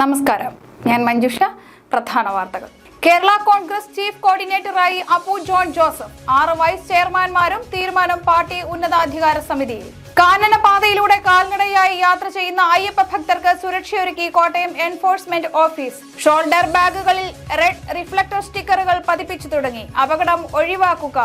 നമസ്കാരം, ഞാൻ മഞ്ജുഷ. പ്രധാന വാർത്തകൾ. കേരള കോൺഗ്രസ് ചീഫ് കോർഡിനേറ്ററായി അപ്പു ജോൺ ജോസഫ്. 6 വൈസ് ചെയർമാൻമാരും. തീരുമാനം പാർട്ടി ഉന്നതാധികാര സമിതിയിൽ. കാനനപാതയിലൂടെ കാൽനടയായി യാത്ര ചെയ്യുന്ന അയ്യപ്പ ഭക്തർക്ക് സുരക്ഷയൊരുക്കി കോട്ടയം എൻഫോഴ്സ്മെന്റ് ഓഫീസ്. ഷോൾഡർ ബാഗുകളിൽ റെഡ് റിഫ്ലക്ടർ സ്റ്റിക്കറുകൾ പതിപ്പിച്ചു തുടങ്ങി. അപകടം ഒഴിവാക്കുക.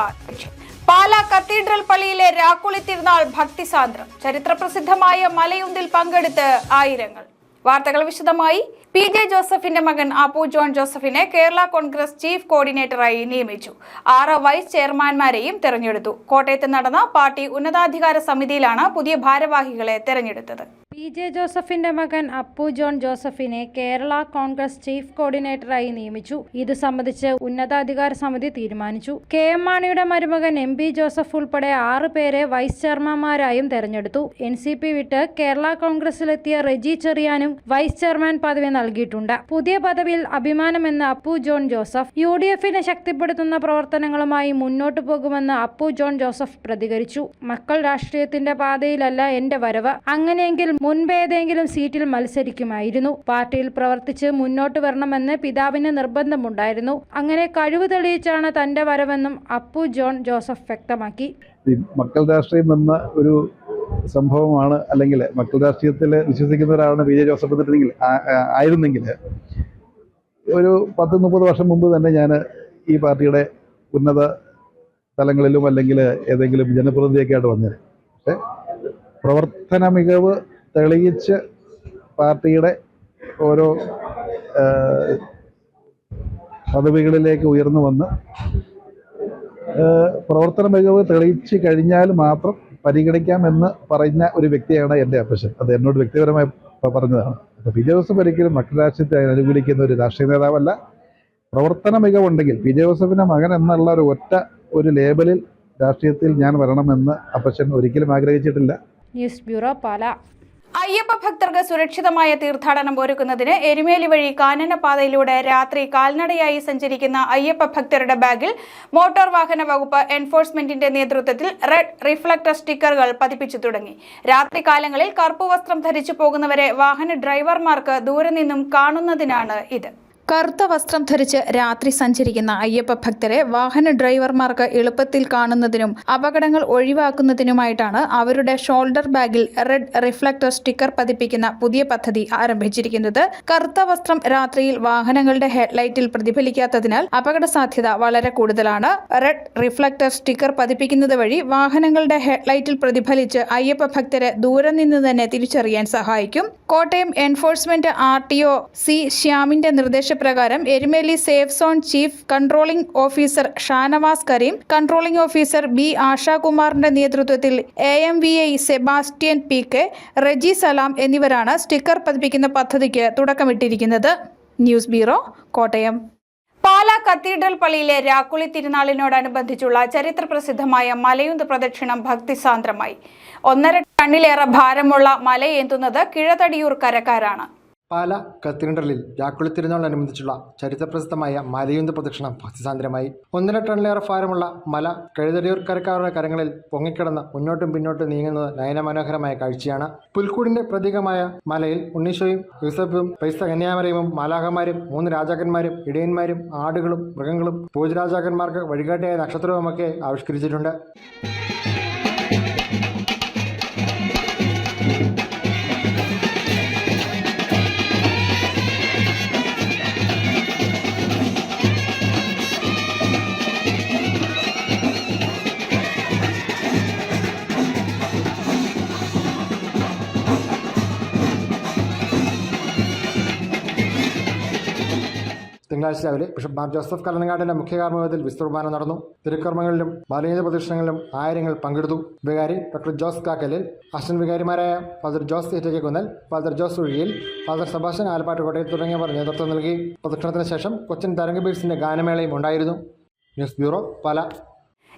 പാലാ കത്തീഡ്രൽ പള്ളിയിലെ രാക്കുളി തിരുനാൾ ഭക്തിസാന്ദ്രം. ചരിത്രപ്രസിദ്ധമായ മലയുന്തിൽ പങ്കെടുത്ത് ആയിരങ്ങൾ. വാർത്തകൾ വിശദമായി. PJ ജോസഫിന്റെ മകൻ അപ്പു ജോൺ ജോസഫിനെ കേരള കോൺഗ്രസ് ചീഫ് കോർഡിനേറ്ററായി നിയമിച്ചു. 6 വൈസ് ചെയർമാൻമാരെയും തെരഞ്ഞെടുത്തു. കോട്ടയത്ത് നടന്ന പാർട്ടി ഉന്നതാധികാര സമിതിയിലാണ് പുതിയ ഭാരവാഹികളെ തെരഞ്ഞെടുത്തത്. PJ ജോസഫിന്റെ മകൻ അപ്പു ജോൺ ജോസഫിനെ കേരള കോൺഗ്രസ് ചീഫ് കോർഡിനേറ്ററായി നിയമിച്ചു. ഇത് സംബന്ധിച്ച് ഉന്നതാധികാര സമിതി തീരുമാനിച്ചു. KM മാണിയുടെ മരുമകൻ MP ജോസഫ് ഉൾപ്പെടെ 6 പേരെ വൈസ് ചെയർമാൻമാരായും തെരഞ്ഞെടുത്തു. NCP വിട്ട് കേരള കോൺഗ്രസിലെത്തിയ റെജി ചെറിയാനും വൈസ് ചെയർമാൻ പദവി നൽകിയിട്ടുണ്ട്. പുതിയ പദവിയിൽ അഭിമാനമെന്ന് അപ്പു ജോൺ ജോസഫ്. UDFിനെ ശക്തിപ്പെടുത്തുന്ന പ്രവർത്തനങ്ങളുമായി മുന്നോട്ടു പോകുമെന്ന് അപ്പു ജോൺ ജോസഫ് പ്രതികരിച്ചു. മക്കൾ രാഷ്ട്രീയത്തിന്റെ പാതയിലല്ല എന്റെ വരവ്. അങ്ങനെയെങ്കിൽ മുൻപേതെങ്കിലും സീറ്റിൽ മത്സരിക്കുമായിരുന്നു. പാർട്ടിയിൽ പ്രവർത്തിച്ച് മുന്നോട്ട് വരണമെന്ന് പിതാവിന് നിർബന്ധമുണ്ടായിരുന്നു. അങ്ങനെ കഴിവ് തെളിയിച്ചാണ് തന്റെ വരവെന്നും അപ്പു ജോൺ ജോസഫ് വ്യക്തമാക്കി. മക്കൾ രാഷ്ട്രീയം എന്ന ഒരു സംഭവമാണ്, അല്ലെങ്കിൽ മക്കൾ രാഷ്ട്രീയത്തിൽ വിശ്വസിക്കുന്ന ഒരാളാണ് PJ ജോസഫ് ആയിരുന്നെങ്കിൽ ഒരു 10-30 വർഷം മുമ്പ് തന്നെ ഞാൻ ഈ പാർട്ടിയുടെ ഉന്നത തലങ്ങളിലും അല്ലെങ്കിൽ ഏതെങ്കിലും ജനപ്രതിനിധിയൊക്കെ ആയിട്ട് വന്നത്. പക്ഷേ പ്രവർത്തന മികവ് തെളിയിച്ച് പാർട്ടിയുടെ ഓരോ പദവികളിലേക്ക് ഉയർന്നു വന്ന് പ്രവർത്തന മികവ് തെളിയിച്ച് കഴിഞ്ഞാൽ മാത്രം പരിഗണിക്കാമെന്ന് പറഞ്ഞ ഒരു വ്യക്തിയാണ് എൻ്റെ അപ്പച്ചൻ. അത് എന്നോട് വ്യക്തിപരമായി പറഞ്ഞതാണ്. അപ്പോൾ PJ ജോസഫ് ഒരിക്കലും മക്കൾ രാഷ്ട്രീയത്തെ അനുകൂലിക്കുന്ന ഒരു രാഷ്ട്രീയ നേതാവല്ല. പ്രവർത്തന മികവുണ്ടെങ്കിൽ PJ ജോസഫിൻ്റെ മകൻ എന്നുള്ള ഒരു ലേബലിൽ രാഷ്ട്രീയത്തിൽ ഞാൻ വരണമെന്ന് അപ്പച്ചൻ ഒരിക്കലും ആഗ്രഹിച്ചിട്ടില്ല. News bureau, Pala. അയ്യപ്പ ഭക്തർക്ക് സുരക്ഷിതമായ തീർത്ഥാടനം ഒരുക്കുന്നതിന് എരുമേലി വഴി കാനനപാതയിലൂടെ രാത്രി കാൽനടയായി സഞ്ചരിക്കുന്ന അയ്യപ്പ ഭക്തരുടെ ബാഗിൽ മോട്ടോർ വാഹന വകുപ്പ് എൻഫോഴ്സ്മെന്റിന്റെ നേതൃത്വത്തിൽ റെഡ് റിഫ്ലക്ടർ സ്റ്റിക്കറുകൾ പതിപ്പിച്ചു തുടങ്ങി. രാത്രികാലങ്ങളിൽ കറുപ്പ് വസ്ത്രം ധരിച്ചു പോകുന്നവരെ വാഹന ഡ്രൈവർമാർക്ക് ദൂരെ നിന്നും കാണുന്നതിനാണ് ഇത്. കറുത്ത വസ്ത്രം ധരിച്ച് രാത്രി സഞ്ചരിക്കുന്ന അയ്യപ്പ ഭക്തരെ വാഹന ഡ്രൈവർമാർക്ക് എളുപ്പത്തിൽ കാണുന്നതിനും അപകടങ്ങൾ ഒഴിവാക്കുന്നതിനുമായിട്ടാണ് അവരുടെ ഷോൾഡർ ബാഗിൽ റെഡ് റിഫ്ലക്ടർ സ്റ്റിക്കർ പതിപ്പിക്കുന്ന പുതിയ പദ്ധതി ആരംഭിച്ചിരിക്കുന്നത്. കറുത്ത വസ്ത്രം രാത്രിയിൽ വാഹനങ്ങളുടെ ഹെഡ്ലൈറ്റിൽ പ്രതിഫലിക്കാത്തതിനാൽ അപകട സാധ്യത വളരെ കൂടുതലാണ്. റെഡ് റിഫ്ലക്ടർ സ്റ്റിക്കർ പതിപ്പിക്കുന്നത് വഴി വാഹനങ്ങളുടെ ഹെഡ്ലൈറ്റിൽ പ്രതിഫലിച്ച് അയ്യപ്പ ഭക്തരെ ദൂരെ നിന്ന് തന്നെ തിരിച്ചറിയാൻ സഹായിക്കും. കോട്ടയം എൻഫോഴ്സ്മെന്റ് RTO C ശ്യാമിന്റെ നിർദ്ദേശ പ്രകാരം Erumeli safe zone chief controlling officer Shanavas Kareem, controlling officer B ആശാകുമാറിന്റെ നേതൃത്വത്തിൽ AMVI സെബാസ്റ്റ്യൻ PK, റെജി സലാം എന്നിവരാണ് സ്റ്റിക്കർ പതിപ്പിക്കുന്ന പദ്ധതിക്ക് തുടക്കമിട്ടിരിക്കുന്നത്. News bureau, Kottayam. Pala cathedral പള്ളിയിലെ രാക്കുളി തിരുനാളിനോടനുബന്ധിച്ചുള്ള ചരിത്രപ്രസിദ്ധമായ മലയുന്ത് പ്രദക്ഷിണം ഭക്തിസാന്ദ്രമായി. 1.5 ടണ്ണിലേറെ ഭാരമുള്ള മലയേന്തുന്നത് കിഴതടിയൂർ കരക്കാരാണ്. പാലാ കത്തീഡ്രലിൽ രാക്കുളി തിരുനാളിനനുബന്ധിച്ചുള്ള ചരിത്രപ്രസിദ്ധമായ മലയുന്ത് പ്രദക്ഷിണം ഭക്തിസാന്ദ്രമായി. 1.5 ടണ്ണിലേറെ ഭാരമുള്ള മല കഴുതടിയൂർക്കരക്കാരുടെ കരങ്ങളിൽ പൊങ്ങിക്കിടന്ന് മുന്നോട്ടും പിന്നോട്ടും നീങ്ങുന്നത് നയനമനോഹരമായ കാഴ്ചയാണ്. പുൽക്കൂടിന്റെ പ്രതീകമായ മലയിൽ ഉണ്ണീശോയും യൂസഫും ക്രൈസ്ത കന്യാമറിയവും മാലാഖമാരും 3 രാജാക്കന്മാരും ഇടയന്മാരും ആടുകളും മൃഗങ്ങളും പൂജരാജാക്കന്മാർക്ക് വഴികാട്ടിയായ നക്ഷത്രവുമൊക്കെ ആവിഷ്കരിച്ചിട്ടുണ്ട്. തിങ്കളാഴ്ച രാവിലെ ബിഷപ്പ് മാർ ജോസഫ് കല്ലനങ്ങാട്ടിന്റെ മുഖ്യ കാർമ്മികത്വത്തിൽ വിസ്തുർബാനം നടന്നു. തിരുക്കർമ്മങ്ങളിലും മലയുന്ത് പ്രദക്ഷിണങ്ങളിലും ആയിരങ്ങൾ പങ്കെടുത്തു. വികാരി ഡോക്ടർ ജോസ് കാക്കലിൽ, അസിസ്റ്റന്റ് വികാരിമാരായ father Jose Ettaykkunnil, father Jose Uzhiyil, father Sebastian Alappattukottayil തുടങ്ങിയവർ നേതൃത്വം നൽകി. പ്രദക്ഷിണത്തിന് ശേഷം കൊച്ചിൻ തരംഗ് ബീഡ്സിന്റെ ഗാനമേളയും ഉണ്ടായിരുന്നു. News bureau, Pala.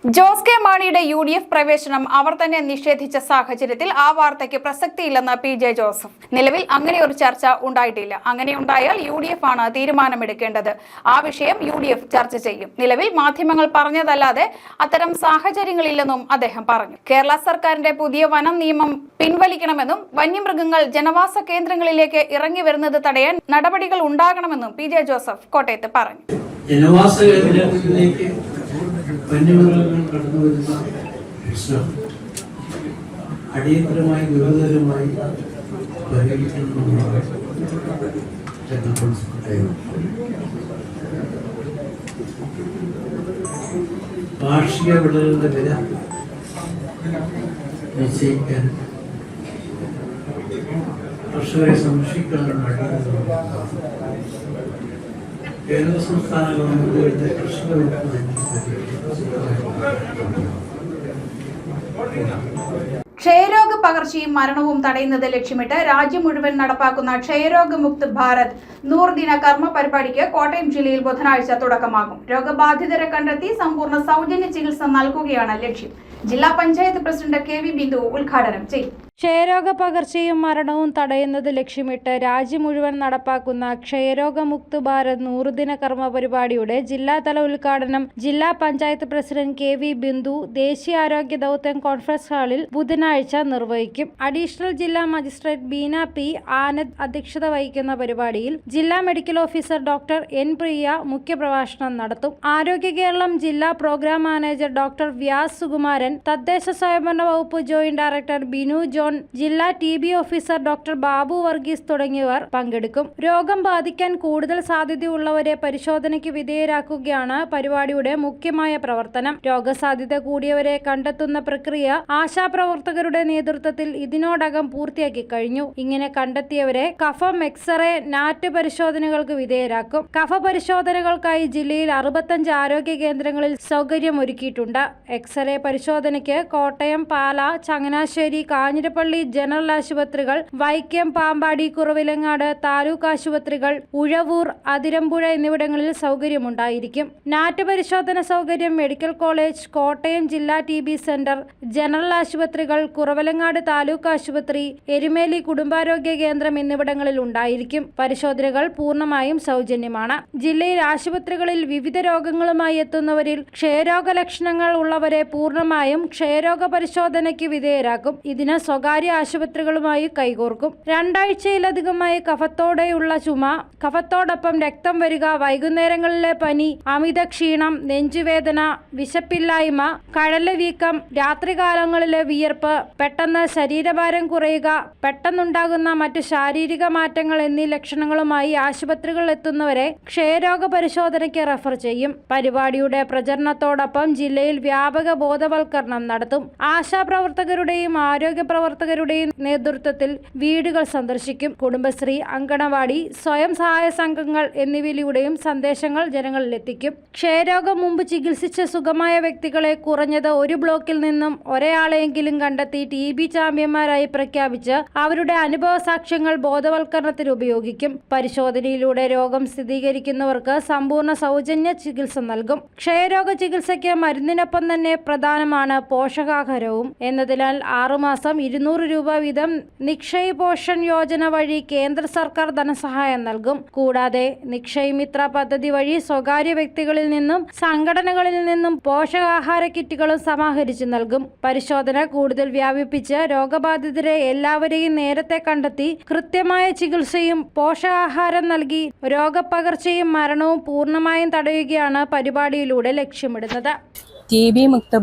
Jose K മാണിയുടെ UDF പ്രവേശനം അവർ തന്നെ നിഷേധിച്ച സാഹചര്യത്തിൽ ആ വാർത്തയ്ക്ക് പ്രസക്തിയില്ലെന്ന് PJ ജോസഫ്. നിലവിൽ അങ്ങനെ ഒരു ചർച്ച ഉണ്ടായിട്ടില്ല. അങ്ങനെ ഉണ്ടായാൽ UDF ആണ് തീരുമാനമെടുക്കേണ്ടത്. ആ വിഷയം UDF ചർച്ച ചെയ്യും. നിലവിൽ മാധ്യമങ്ങൾ പറഞ്ഞതല്ലാതെ അത്തരം സാഹചര്യങ്ങളില്ലെന്നും അദ്ദേഹം പറഞ്ഞു. കേരള സർക്കാരിന്റെ പുതിയ വനം നിയമം പിൻവലിക്കണമെന്നും വന്യമൃഗങ്ങൾ ജനവാസ കേന്ദ്രങ്ങളിലേക്ക് ഇറങ്ങി വരുന്നത് തടയാൻ നടപടികൾ ഉണ്ടാകണമെന്നും PJ ജോസഫ് കോട്ടയത്ത് പറഞ്ഞു. ജനവാസ കേന്ദ്രങ്ങളിലേക്ക് വന്യമൃഗങ്ങൾ കടന്നു വരുന്ന പ്രശ്നം അടിയന്തരമായി ഗുരുതരമായി പരിഹരിക്കണമെന്നാണ് കാർഷിക വിളകളുടെ വില നിശ്ചയിക്കാൻ കർഷകരെ സംരക്ഷിക്കാനുള്ള കേന്ദ്ര സംസ്ഥാന ഗവൺമെന്റുകളുടെ കർഷക ക്ഷയരോഗ പകർച്ചയും മരണവും തടയുന്നത് ലക്ഷ്യമിട്ട് രാജ്യം മുഴുവൻ നടപ്പാക്കുന്ന ക്ഷയരോഗമുക്ത് ഭാരത് 100 ദിന കർമ്മ പരിപാടിക്ക് കോട്ടയം ജില്ലയിൽ ബുധനാഴ്ച തുടക്കമാകും. രോഗബാധിതരെ കണ്ടെത്തി സമ്പൂർണ്ണ സൗജന്യ ചികിത്സ നൽകുകയാണ് ലക്ഷ്യം. ജില്ലാ പഞ്ചായത്ത് പ്രസിഡന്റ് KV ബിന്ദു ഉദ്ഘാടനം ചെയ്യും. ക്ഷയരോഗ പകർച്ചയും മരണവും തടയുന്നത് ലക്ഷ്യമിട്ട് രാജ്യം മുഴുവൻ നടപ്പാക്കുന്ന ക്ഷയരോഗമുക്ത് ഭാരത് 100 ദിന കർമ്മ പരിപാടിയുടെ ജില്ലാതല ഉദ്ഘാടനം ജില്ലാ പഞ്ചായത്ത് പ്രസിഡന്റ് KV ബിന്ദു ദേശീയ ആരോഗ്യ ദൗത്യം കോൺഫറൻസ് ഹാളിൽ ബുധനാഴ്ച നിർവഹിക്കും. അഡീഷണൽ ജില്ലാ മജിസ്ട്രേറ്റ് ബീന P. ആനന്ദ് അധ്യക്ഷത വഹിക്കുന്ന പരിപാടിയിൽ ജില്ലാ medical officer doctor N. Priya മുഖ്യപ്രഭാഷണം നടത്തും. ആരോഗ്യ കേരളം ജില്ലാ programme manager doctor Vyas Sukumaran, തദ്ദേശ സ്വയംഭരണ വകുപ്പ് ജോയിന്റ് ഡയറക്ടർ ബിനു ജോൺ, ജില്ലാ TB officer doctor Babu Varghese തുടങ്ങിയവർ പങ്കെടുക്കും. രോഗം ബാധിക്കാൻ കൂടുതൽ സാധ്യതയുള്ളവരെ പരിശോധനയ്ക്ക് വിധേയരാക്കുകയാണ് പരിപാടിയുടെ മുഖ്യമായ പ്രവർത്തനം. രോഗസാധ്യത കൂടിയവരെ കണ്ടെത്തുന്ന പ്രക്രിയ ആശാപ്രവർത്തകരുടെ നേതൃത്വത്തിൽ ഇതിനോടകം പൂർത്തിയാക്കി കഴിഞ്ഞു. ഇങ്ങനെ കണ്ടെത്തിയവരെ കഫം, എക്സ്റേ, നാറ്റ് പരിശോധനകൾക്ക് വിധേയരാക്കും. കഫ പരിശോധനകൾക്കായി ജില്ലയിൽ 65 ആരോഗ്യ കേന്ദ്രങ്ങളിൽ സൗകര്യമൊരുക്കിയിട്ടുണ്ട്. എക്സ്റേ പരിശോധനയ്ക്ക് കോട്ടയം, പാല, ചങ്ങനാശ്ശേരി, കാഞ്ഞിരപ്പള്ളി ജനറൽ ആശുപത്രികൾ, വൈക്കം, പാമ്പാടി, കുറവിലങ്ങാട് താലൂക്ക് ആശുപത്രികൾ, ഉഴവൂർ, അതിരമ്പുഴ എന്നിവിടങ്ങളിൽ സൗകര്യമുണ്ടായിരിക്കും. നാറ്റ് പരിശോധന സൗകര്യം മെഡിക്കൽ കോളേജ്, കോട്ടയം ജില്ലാ TB സെന്റർ, ജനറൽ ആശുപത്രികൾ, കുറവിലങ്ങാട് താലൂക്ക് ആശുപത്രി, എരുമേലി കുടുംബാരോഗ്യ കേന്ദ്രം എന്നിവിടങ്ങളിൽ ഉണ്ടായിരിക്കും. പരിശോധനകൾ പൂർണ്ണമായും സൗജന്യമാണ്. ജില്ലയിൽ ആശുപത്രികളിൽ വിവിധ രോഗങ്ങളുമായി എത്തുന്നവരിൽ ക്ഷയരോഗ ലക്ഷണങ്ങൾ ഉള്ളവരെ പൂർണ്ണമായും ക്ഷയരോഗ പരിശോധനയ്ക്ക് വിധേയരാക്കും. ഇതിന് സ്വകാര്യ ആശുപത്രികളുമായി കൈകോർക്കും. 2 ആഴ്ചയിലധികമായി കഫത്തോടെയുള്ള ചുമ, കഫത്തോടൊപ്പം രക്തം വരിക, വൈകുന്നേരങ്ങളിലെ പനി, അമിത ക്ഷീണം, നെഞ്ചുവേദന, വിശപ്പില്ലായ്മ, കഴലവീക്കം, രാത്രികാലങ്ങളിലെ വിയർപ്പ്, പെട്ടെന്ന് ശരീരഭാരം കുറയുക, പെട്ടെന്നുണ്ടാകുന്ന മറ്റു ശാരീരിക മാറ്റങ്ങൾ എന്നീ ലക്ഷണങ്ങളുമായി ആശുപത്രികളിൽ എത്തുന്നവരെ ക്ഷയരോഗ പരിശോധനയ്ക്ക് റഫർ ചെയ്യും. പരിപാടിയുടെ പ്രചരണത്തോടൊപ്പം ജില്ലയിൽ വ്യാപക ബോധവൽക്കരണം നടത്തും. ആശാപ്രവർത്തകരുടെയും ആരോഗ്യ പ്രവർത്തകരുടെയും നേതൃത്വത്തിൽ വീടുകൾ സന്ദർശിക്കും. കുടുംബശ്രീ, അങ്കണവാടി, സ്വയം സഹായ സംഘങ്ങൾ എന്നിവയിലൂടെയും സന്ദേശങ്ങൾ ജനങ്ങളിലെത്തിക്കും. ക്ഷയരോഗം മുമ്പ് ചികിത്സിച്ച് സുഖമായ വ്യക്തികളെ കുറഞ്ഞത് ഒരു ബ്ലോക്കിൽ നിന്നും ഒരാളെയെങ്കിലും കണ്ടെത്തി TB ചാമ്പ്യന്മാരായി പ്രഖ്യാപിച്ച് അവരുടെ അനുഭവ സാക്ഷ്യങ്ങൾ ബോധവൽക്കരണത്തിന് ഉപയോഗിക്കും. പരിശോധനയിലൂടെ രോഗം സ്ഥിരീകരിക്കുന്നവർക്ക് സമ്പൂർണ്ണ സൗജന്യ ചികിത്സ നൽകും. ക്ഷയരോഗ ചികിത്സയ്ക്ക് മരുന്നിനൊപ്പം തന്നെ പ്രധാനമാണ് പോഷകാഹാരവും എന്നതിനാൽ 6 മാസം 200 രൂപ വീതം നിക്ഷയ് പോഷൺ യോജന വഴി കേന്ദ്ര സർക്കാർ ധനസഹായം നൽകും. കൂടാതെ നിക്ഷയ് മിത്ര പദ്ധതി വഴി സ്വകാര്യ വ്യക്തികളിൽ നിന്നും സംഘടനകളിൽ നിന്നും പോഷകാഹാര കിറ്റുകളും സമാഹരിച്ചു നൽകും. പരിശോധന കൂടുതൽ വ്യാപിപ്പിച്ച് രോഗബാധിതരെ എല്ലാവരെയും നേരത്തെ കണ്ടെത്തി കൃത്യമായ ചികിത്സയും പോഷകാഹാരം നൽകി രോഗപകർച്ചയും മരണവും പൂർണ്ണമായും തടയുകയാണ് പരിപാടിയിലൂടെ ലക്ഷ്യമിടുന്നത്. TB മുക്ത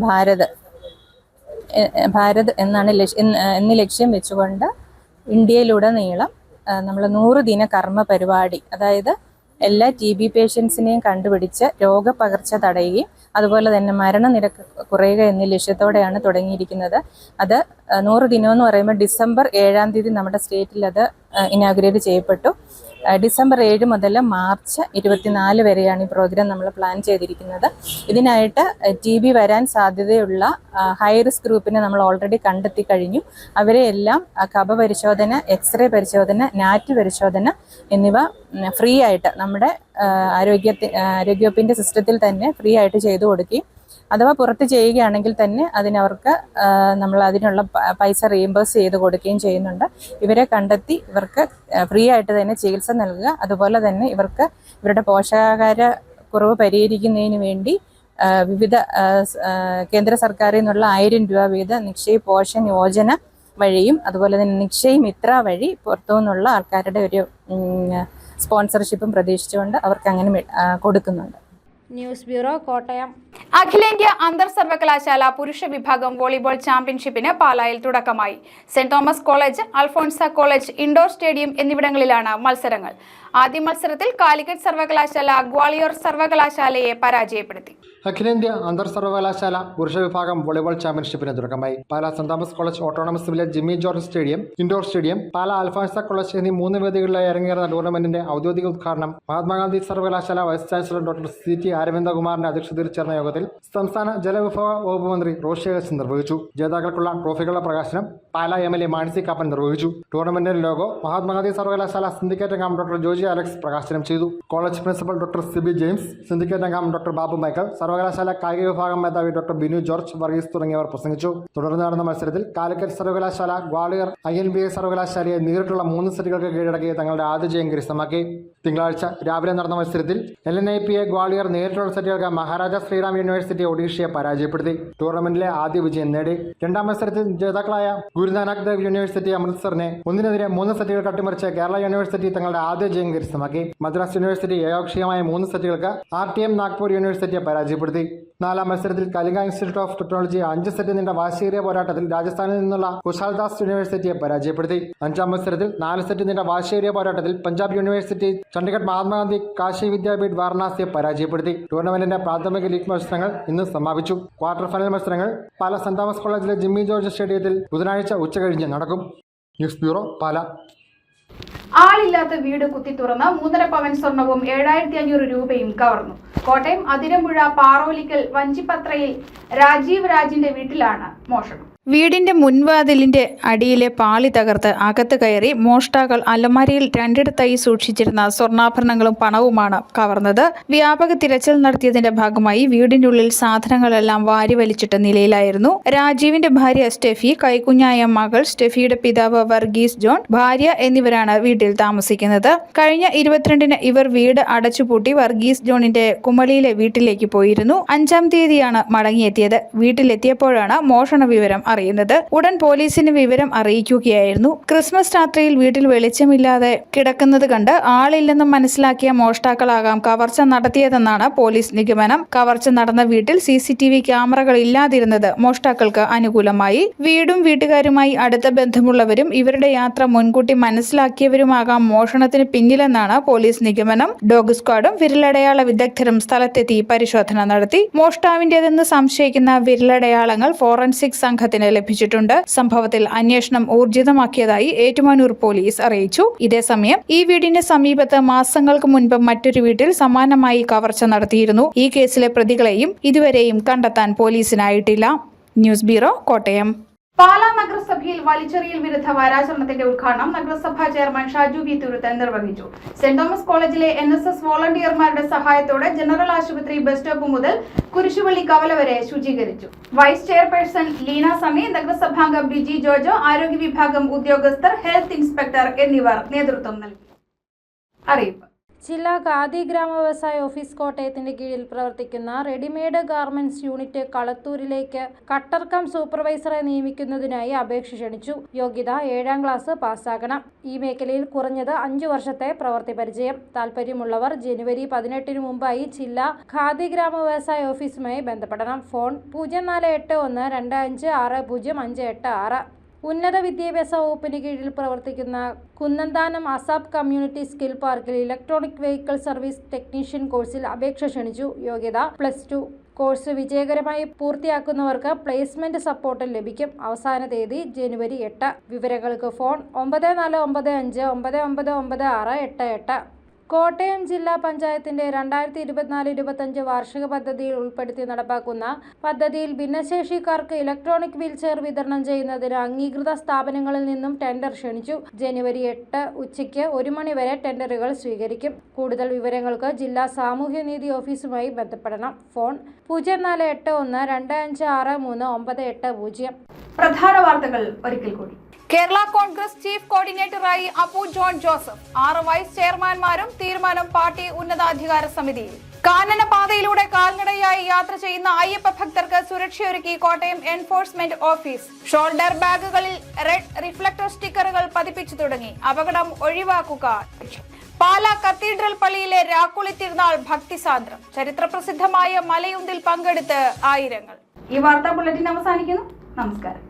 ഭാരത് എന്ന ലക്ഷ്യം വെച്ചുകൊണ്ട് ഇന്ത്യയിലുടനീളം നമ്മൾ 100 ദിന കർമ്മ പരിപാടി, അതായത് എല്ലാ TB പേഷ്യൻസിനെയും കണ്ടുപിടിച്ച് രോഗപകർച്ച തടയുകയും അതുപോലെ തന്നെ മരണനിരക്ക് കുറയുക എന്ന ലക്ഷ്യത്തോടെയാണ് തുടങ്ങിയിരിക്കുന്നത്. അത് 100 ദിനം എന്ന് പറയുമ്പോൾ ഡിസംബർ 7-ാം തീയതി നമ്മുടെ സ്റ്റേറ്റിൽ അത് ഇനാഗുറേറ്റ് ചെയ്യപ്പെട്ടു. ഡിസംബർ 7 മുതൽ മാർച്ച് 24 വരെയാണ് ഈ പ്രോഗ്രാം നമ്മൾ പ്ലാൻ ചെയ്തിരിക്കുന്നത്. ഇതിനായിട്ട് TB വരാൻ സാധ്യതയുള്ള ഹൈ റിസ്ക് ഗ്രൂപ്പിനെ നമ്മൾ ഓൾറെഡി കണ്ടെത്തി കഴിഞ്ഞു. അവരെ എല്ലാം കഫ പരിശോധന, എക്സ്റേ പരിശോധന, നാറ്റ് പരിശോധന എന്നിവ ഫ്രീ ആയിട്ട് നമ്മുടെ ആരോഗ്യവകുപ്പിൻ്റെ സിസ്റ്റത്തിൽ തന്നെ ഫ്രീ ആയിട്ട് ചെയ്തു കൊടുക്കുകയും അഥവാ പുറത്ത് ചെയ്യുകയാണെങ്കിൽ തന്നെ അതിനവർക്ക് നമ്മൾ അതിനുള്ള പൈസ റീഇംബേഴ്സ് ചെയ്ത് കൊടുക്കുകയും ചെയ്യുന്നുണ്ട്. ഇവരെ കണ്ടെത്തി ഇവർക്ക് ഫ്രീ ആയിട്ട് തന്നെ ചികിത്സ നൽകുക. അതുപോലെ തന്നെ ഇവർക്ക് ഇവരുടെ പോഷകാഹാര കുറവ് പരിഹരിക്കുന്നതിന് വേണ്ടി വിവിധ കേന്ദ്ര സർക്കാരിൽ നിന്നുള്ള 1000 രൂപ വീതം നിക്ഷയ് പോഷൻ യോജന വഴിയും അതുപോലെ തന്നെ നിക്ഷയ് മിത്ര വഴി പുറത്തു നിന്നുള്ള ആൾക്കാരുടെ ഒരു സ്പോൺസർഷിപ്പും പ്രതീക്ഷിച്ചുകൊണ്ട് അവർക്ക് അങ്ങനെ കൊടുക്കുന്നുണ്ട്. News bureau, Kottayam. അഖിലേന്ത്യാ അന്തർ സർവകലാശാല പുരുഷ വിഭാഗം വോളിബോൾ ചാമ്പ്യൻഷിപ്പിന് പാലായിൽ തുടക്കമായി. Saint Thomas college, Alphonsa college indoor stadium എന്നിവിടങ്ങളിലാണ് മത്സരങ്ങൾ. ആദ്യ മത്സരത്തിൽ കാലിക്കറ്റ് സർവകലാശാല ഗ്വാളിയോർ സർവകലാശാലയെ പരാജയപ്പെടുത്തി. അഖിലേന്ത്യാ അന്തർ സർവകലാശാല പുരുഷ വിഭാഗം വോളിബോൾ ചാമ്പ്യൻഷിപ്പിന് തുടക്കമായി. Pala saint Thomas college autonomous village Jimmy George stadium, indoor stadium, Pala Alphonsa college എന്നീ 3 വേദികളിലായി അരങ്ങേറുന്ന ടൂർണമെന്റിന്റെ ഔദ്യോഗിക ഉദ്ഘാടനം മഹാത്മാഗാന്ധി സർവകലാശാല വൈസ് ചാൻസലർ ഡോക്ടർ CT അരവിന്ദകുമാറിന്റെ അധ്യക്ഷതയിൽ ചേർന്ന യോഗത്തിൽ സംസ്ഥാന ജലവിഭവ വകുപ്പ് മന്ത്രി റോഷി അഗസ്റ്റിൻ നിർവഹിച്ചു. ജേതാക്കൾക്കുള്ള ട്രോഫികളുടെ പ്രകാശനം പാലാ MLA മാണി കാപ്പൻ നിർവഹിച്ചു. ടൂർണമെന്റിന്റെ ലോഗോ മഹാത്മാഗാന്ധി സർവകലാശാല സിൻഡിക്കേറ്റ് അംഗം ഡോക്ടർ ജോജി അലക്സ് പ്രകാശനം ചെയ്തു. College principal doctor Sibi James, syndicate അംഗം ഡോക്ടർ ബാബു മൈക്കൽ, സർവകലാശാല കായിക വിഭാഗം മേധാവി ഡോക്ടർ ബിനു ജോർജ് വർഗീസ് തുടങ്ങിയവർ പ്രസംഗിച്ചു. തുടർന്ന് നടന്ന മത്സരത്തിൽ കാലിക്കറ്റ് സർവകലാശാല ഗ്വാളിയർ INBA സർവകലാശാലയെ നേരിട്ടുള്ള 3 സെറ്റുകൾക്ക് കീഴടക്കി തങ്ങളുടെ ആദ്യ ജയം കരസ്ഥമാക്കി. തിങ്കളാഴ്ച രാവിലെ നടന്ന മത്സരത്തിൽ LNIPA ഗ്വാളിയർ നേരിട്ടുള്ള സെറ്റുകൾക്ക് മഹാരാജ ശ്രീറാം യൂണിവേഴ്സിറ്റി ഒഡീഷയെ പരാജയപ്പെടുത്തി ടൂർണമെന്റിലെ ആദ്യ വിജയം നേടി. രണ്ടാം മത്സരത്തിൽ ജേതാക്കളായ ഗുരുനാനക് ദേവ് യൂണിവേഴ്സിറ്റി അമൃത്സറിനെ 1-നെതിരെ 3 സെറ്റുകൾ കട്ടിമറിച്ച് കേരള യൂണിവേഴ്സിറ്റി തങ്ങളുടെ ആദ്യ ജയം കരസ്ഥമാക്കി. മദ്രാസ് യൂണിവേഴ്സിറ്റി ഏകപക്ഷീയമായ 3 സെറ്റുകൾക്ക് RTM നാഗ്പൂർ യൂണിവേഴ്സിറ്റിയെ പരാജയപ്പെടുത്തി. നാലാം മത്സരത്തിൽ Kalinga institute of technology 5 set നീണ്ട വാശിയേറിയ പോരാട്ടത്തിൽ രാജസ്ഥാനിൽ നിന്നുള്ള കുശാൽദാസ് യൂണിവേഴ്സിറ്റിയെ പരാജയപ്പെടുത്തി. 5-ാം മത്സരത്തിൽ 4 സെറ്റ് നീണ്ട വാശിയേറിയ പോരാട്ടത്തിൽ പഞ്ചാബ് യൂണിവേഴ്സിറ്റി ചണ്ഡീഗഡ് മഹാത്മാഗാന്ധി കാശി വിദ്യാപീഠ് വാരണാസിയെ പരാജയപ്പെടുത്തി. ടൂർണമെന്റിന്റെ പ്രാഥമിക ലീഗ് മത്സരങ്ങൾ ഇന്ന് സമാപിച്ചു. ക്വാർട്ടർ ഫൈനൽ മത്സരങ്ങൾ പാലാ സെന്റ് തോമസ് കോളേജിലെ ജിമ്മി ജോർജ് സ്റ്റേഡിയത്തിൽ ബുധനാഴ്ച ഉച്ചകഴിഞ്ഞ് നടക്കും. News bureau, Pala. ആളില്ലാത്ത വീട് കുത്തി തുറന്ന് 3.5 പവൻ സ്വർണവും 7500 രൂപയും കവർന്നു. കോട്ടയം അതിരമ്പുഴ പാറോലിക്കൽ വഞ്ചിപ്പത്രയിൽ രാജീവ് രാജിന്റെ വീട്ടിലാണ് മോഷണം. വീടിന്റെ മുൻവാതിലിന്റെ അടിയിലെ പാളി തകർത്ത് അകത്ത് കയറി മോഷ്ടാക്കൾ അലമാരയിൽ 2 സൂക്ഷിച്ചിരുന്ന സ്വർണ്ണാഭരണങ്ങളും പണവുമാണ് കവർന്നത്. വ്യാപക തിരച്ചിൽ നടത്തിയതിന്റെ ഭാഗമായി വീടിന്റെ ഉള്ളിൽ സാധനങ്ങളെല്ലാം വാരി വലിച്ചിട്ട നിലയിലായിരുന്നു. രാജീവിന്റെ ഭാര്യ സ്റ്റെഫി, കൈക്കുഞ്ഞായ മകൾ സ്റ്റെഫിയുടെ പിതാവ് വർഗീസ് ജോൺ, ഭാര്യ എന്നിവരാണ് വീട്ടിൽ താമസിക്കുന്നത്. കഴിഞ്ഞ 22-ന് ഇവർ വീട് അടച്ചുപൂട്ടി വർഗീസ് ജോണിന്റെ കുമളിയിലെ വീട്ടിലേക്ക് പോയിരുന്നു. 5-ാം തീയതിയാണ് മടങ്ങിയെത്തിയത്. വീട്ടിലെത്തിയപ്പോഴാണ് മോഷണ വിവരം അറിയുന്നത്. ഉടൻ പോലീസിന് വിവരം അറിയിക്കുകയായിരുന്നു. ക്രിസ്മസ് രാത്രിയിൽ വീട്ടിൽ വെളിച്ചമില്ലാതെ കിടക്കുന്നത് കണ്ട് ആളില്ലെന്ന് മനസ്സിലാക്കിയ മോഷ്ടാക്കളാകാം കവർച്ച നടത്തിയതെന്നാണ് പോലീസ് നിഗമനം. കവർച്ച നടന്ന വീട്ടിൽ CCTV ക്യാമറകൾ ഇല്ലാതിരുന്നത് മോഷ്ടാക്കൾക്ക് അനുകൂലമായി. വീടും വീട്ടുകാരുമായി അടുത്ത ബന്ധമുള്ളവരും ഇവരുടെ യാത്ര മുൻകൂട്ടി മനസ്സിലാക്കിയവരുമാകാം മോഷണത്തിന് പിന്നിലെന്നാണ് പോലീസ് നിഗമനം. ഡോഗ് സ്ക്വാഡും വിരലടയാള വിദഗ്ധരും സ്ഥലത്തെത്തി പരിശോധന നടത്തി. മോഷ്ടാവിന്റേതെന്ന് സംശയിക്കുന്ന വിരലടയാളങ്ങൾ ഫോറൻസിക് സംഘത്തിന് ലഭിച്ചിട്ടുണ്ട്. സംഭവത്തിൽ അന്വേഷണം ഊർജിതമാക്കിയതായി ഏറ്റുമാനൂർ പോലീസ് അറിയിച്ചു. ഇതേസമയം ഈ വീടിന് സമീപത്ത് മാസങ്ങൾക്ക് മുൻപ് മറ്റൊരു വീട്ടിൽ സമാനമായി കവർച്ച നടത്തിയിരുന്നു. ഈ കേസിലെ പ്രതികളെയും ഇതുവരെയും കണ്ടെത്താൻ പോലീസിനായിട്ടില്ല. News bureau, Kottayam. പാലാ നഗരസഭയിൽ വലിച്ചെറിയൽ വിരുദ്ധ വാരാചരണത്തിന്റെ ഉദ്ഘാടനം നഗരസഭാ ചെയർമാൻ ഷാജു വി തുരുത്തൻ നിർവഹിച്ചു. സെന്റ് തോമസ് കോളേജിലെ NSS വോളണ്ടിയർമാരുടെ സഹായത്തോടെ ജനറൽ ആശുപത്രി ബസ് സ്റ്റോപ്പ് മുതൽ കുരിശുപള്ളി കവല വരെ ശുചീകരിച്ചു. വൈസ് ചെയർപേഴ്സൺ ലീന സമി, നഗരസഭാംഗം ബിജി ജോജോ, ആരോഗ്യ വിഭാഗം ഉദ്യോഗസ്ഥർ, ഹെൽത്ത് ഇൻസ്പെക്ടർ എന്നിവർ നേതൃത്വം നൽകി. അറിയിപ്പ്. ജില്ലാ ഖാദി ഗ്രാമ വ്യവസായ ഓഫീസ് കോട്ടയത്തിന്റെ കീഴിൽ പ്രവർത്തിക്കുന്ന റെഡിമെയ്ഡ് ഗാർമെന്റ്സ് യൂണിറ്റ് കളത്തൂരിലേക്ക് കട്ടർ കം സൂപ്പർവൈസറെ നിയമിക്കുന്നതിനായി അപേക്ഷ ക്ഷണിച്ചു. യോഗ്യത 7ാം ക്ലാസ് പാസ്സാകണം. ഈ മേഖലയിൽ കുറഞ്ഞത് 5 വർഷത്തെ പ്രവൃത്തി പരിചയം. താൽപര്യമുള്ളവർ ജനുവരി 18-ന് മുമ്പായി ജില്ലാ ഖാദി ഗ്രാമ വ്യവസായ ഓഫീസുമായി ബന്ധപ്പെടണം. ഫോൺ 048125600586. ഉന്നത വിദ്യാഭ്യാസ വകുപ്പിന് കീഴിൽ പ്രവർത്തിക്കുന്ന കുന്നന്താനം അസാബ് കമ്മ്യൂണിറ്റി സ്കിൽ പാർക്കിൽ ഇലക്ട്രോണിക് വെഹിക്കിൾ സർവീസ് ടെക്നീഷ്യൻ കോഴ്സിൽ അപേക്ഷ ക്ഷണിച്ചു. യോഗ്യത +2. കോഴ്സ് വിജയകരമായി പൂർത്തിയാക്കുന്നവർക്ക് പ്ലേസ്മെന്റ് സപ്പോർട്ട് ലഭിക്കും. അവസാന തീയതി ജനുവരി 8. വിവരങ്ങൾക്ക് ഫോൺ 9495999688. കോട്ടയം ജില്ലാ പഞ്ചായത്തിന്റെ 2024-25 വാർഷിക പദ്ധതിയിൽ ഉൾപ്പെടുത്തി നടപ്പാക്കുന്ന പദ്ധതിയിൽ ഭിന്നശേഷിക്കാർക്ക് ഇലക്ട്രോണിക് വീൽചെയർ വിതരണം ചെയ്യുന്നതിന് അംഗീകൃത സ്ഥാപനങ്ങളിൽ നിന്നും ടെൻഡർ ക്ഷണിച്ചു. ജനുവരി 8 ഉച്ചയ്ക്ക് 1 മണി വരെ ടെൻഡറുകൾ സ്വീകരിക്കും. കൂടുതൽ വിവരങ്ങൾക്ക് ജില്ലാ സാമൂഹ്യനീതി ഓഫീസുമായി ബന്ധപ്പെടണം. ഫോൺ 048125639880. പ്രധാന വാർത്തകൾ ഒരിക്കൽ കൂടി. കേരള കോൺഗ്രസ് ചീഫ് കോർഡിനേറ്ററായി അപ്പു ജോൺ ജോസഫ്. 6 വൈസ് ചെയർമാൻമാരും തീരുമാനം പാർട്ടി ഉന്നതാധികാര സമിതിയിൽ. കാനനപാതയിലൂടെ കാൽനടയായി യാത്ര ചെയ്യുന്ന അയ്യപ്പ ഭക്തർക്ക് സുരക്ഷയൊരുക്കി കോട്ടയം എൻഫോഴ്സ്മെന്റ് ഓഫീസ്. ഷോൾഡർ ബാഗുകളിൽ റെഡ് റിഫ്ലക്ടർ സ്റ്റിക്കറുകൾ പതിപ്പിച്ചു തുടങ്ങി. അപകടം ഒഴിവാക്കുക. പാലാ കത്തീഡ്രൽ പള്ളിയിലെ രാക്കുളി തിരുനാൾ ഭക്തിസാന്ദ്രം. ചരിത്രപ്രസിദ്ധമായ മലയുന്തിൽ പങ്കെടുത്ത് ആയിരങ്ങൾ. ഈ വാർത്താ ബുള്ളറ്റിൻ അവസാനിക്കുന്നു. നമസ്കാരം.